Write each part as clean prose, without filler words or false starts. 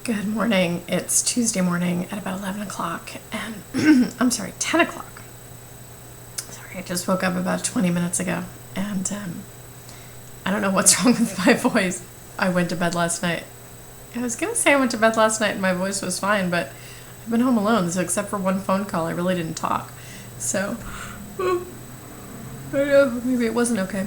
Good morning. It's Tuesday morning at about 11 o'clock and I'm sorry, 10 o'clock. Sorry, I just woke up about 20 minutes ago and I don't know what's wrong with my voice. I went to bed last night. I was going to say I went to bed last night and my voice was fine, but I've been home alone, so except for one phone call, I really didn't talk. So, I don't know, maybe it wasn't okay.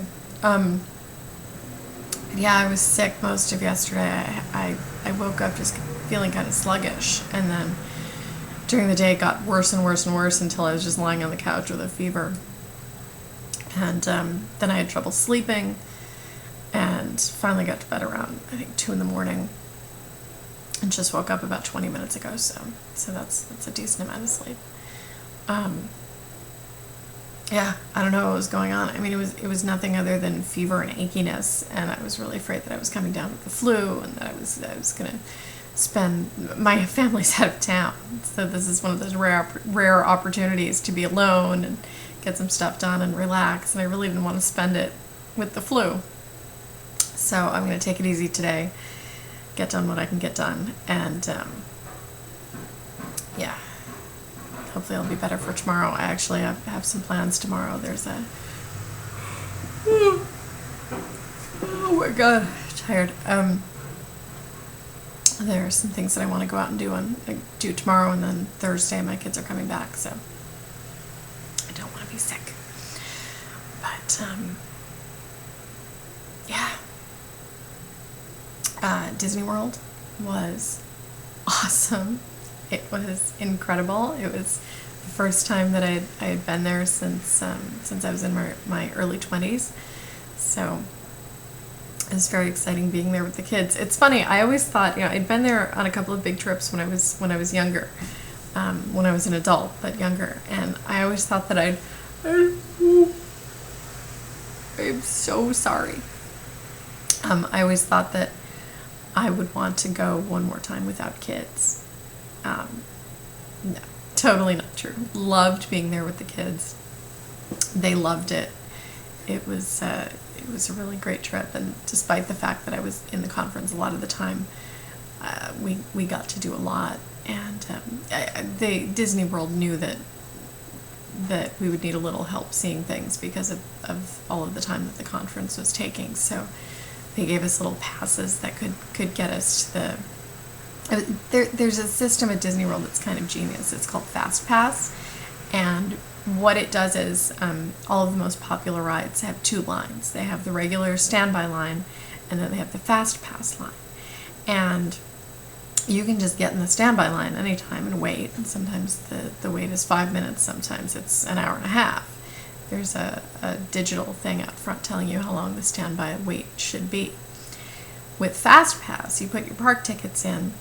Yeah, I was sick most of yesterday. I woke up just feeling kind of sluggish, and then during the day it got worse and worse and worse until I was just lying on the couch with a fever. And then I had trouble sleeping, and finally got to bed around, I think, 2 in the morning, and just woke up about 20 minutes ago, so that's a decent amount of sleep. Yeah, I don't know what was going on. I mean, it was nothing other than fever and achiness, and I was really afraid that I was coming down with the flu, and that I was gonna spend. My family's out of town, so this is one of those rare opportunities to be alone and get some stuff done and relax. And I really didn't want to spend it with the flu, so I'm gonna take it easy today, get done what I can get done, and yeah. Hopefully I'll be better for tomorrow. I actually have some plans tomorrow. There's a... Oh my god, I'm tired. There are some things that I want to go out and do tomorrow, and then Thursday my kids are coming back, so I don't want to be sick. But, yeah. Disney World was awesome. It was incredible. It was the first time that I had been there since I was in my early 20s. So it was very exciting being there with the kids. It's funny. I always thought, I'd been there on a couple of big trips when I was younger, when I was an adult, but younger, and I always thought that I'm so sorry. I always thought that I would want to go one more time without kids. No, totally not true. Loved being there with the kids. They loved it. It was a really great trip, and despite the fact that I was in the conference a lot of the time, we got to do a lot. And Disney World knew that we would need a little help seeing things because of all of the time that the conference was taking. So they gave us little passes that could get us to the... There's a system at Disney World that's kind of genius. It's called Fast Pass, and what it does is all of the most popular rides have 2 lines. They have the regular standby line, and then they have the Fast Pass line. And you can just get in the standby line anytime and wait, and sometimes the wait is 5 minutes, sometimes it's an hour and a half. There's a digital thing out front telling you how long the standby wait should be. With Fast Pass, you put your park tickets in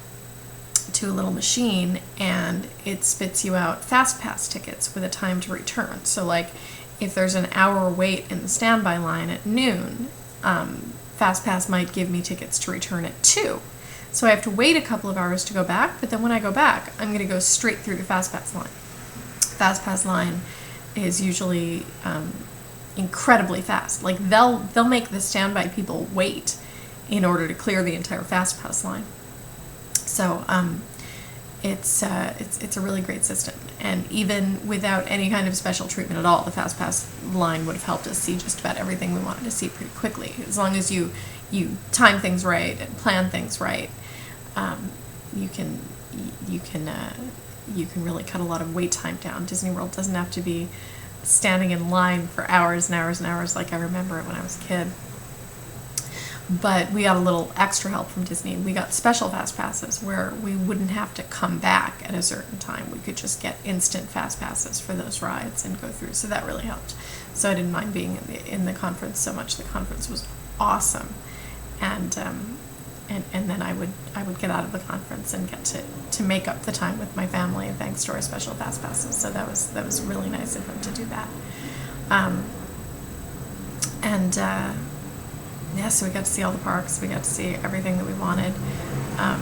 to a little machine, and it spits you out Fast Pass tickets with a time to return. So like if there's an hour wait in the standby line at noon, Fast Pass might give me tickets to return at 2. So I have to wait a couple of hours to go back, but then when I go back, I'm going to go straight through the Fast Pass line. Fast Pass line is usually incredibly fast. Like they'll make the standby people wait in order to clear the entire Fast Pass line. So it's a really great system, and even without any kind of special treatment at all, the Fast Pass line would have helped us see just about everything we wanted to see pretty quickly. As long as you time things right and plan things right, you can really cut a lot of wait time down. Disney World doesn't have to be standing in line for hours and hours and hours like I remember it when I was a kid. But we got a little extra help from Disney. We got special Fast Passes where we wouldn't have to come back at a certain time. We could just get instant Fast Passes for those rides and go through. So that really helped. So I didn't mind being in the conference so much. The conference was awesome, and then I would get out of the conference and get to make up the time with my family thanks to our special Fast Passes. So that was really nice of them to do that. Yeah, so we got to see all the parks. We got to see everything that we wanted. I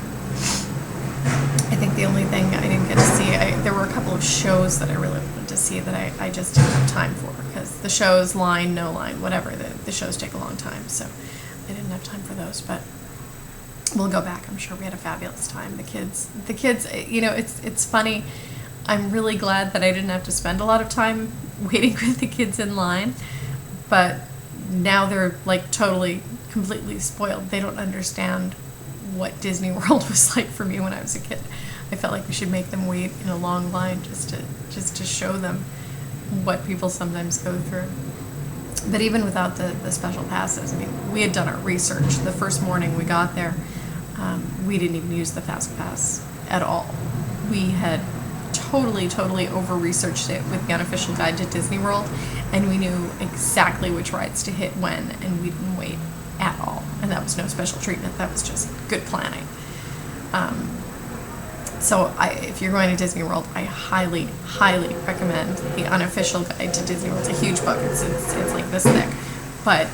think the only thing I didn't get to see, there were a couple of shows that I really wanted to see that I just didn't have time for, because the shows, line, no line, whatever, the shows take a long time, so I didn't have time for those. But we'll go back. I'm sure we had a fabulous time. The kids, you know, it's funny. I'm really glad that I didn't have to spend a lot of time waiting with the kids in line, but now they're like totally, completely spoiled. They don't understand what Disney World was like for me when I was a kid. I felt like we should make them wait in a long line just to show them what people sometimes go through. But even without the special passes, I mean, we had done our research. The first morning we got there, we didn't even use the Fast Pass at all. We had totally over-researched it with the unofficial guide to Disney World, and we knew exactly which rides to hit when, and we didn't wait at all. And that was no special treatment. That was just good planning. So if you're going to Disney World, I highly recommend the unofficial guide to Disney World. It's a huge book. It's like this thick. But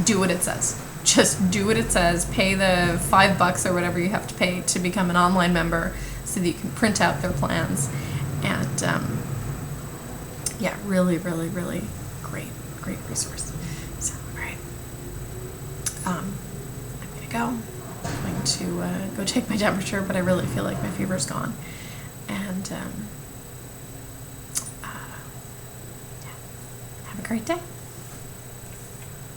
do what it says. Just do what it says. Pay the $5 or whatever you have to pay to become an online member so that you can print out their plans. And yeah, really great resource. So, all right. I'm going to go. I'm going to go take my temperature, but I really feel like my fever's gone. And yeah, have a great day.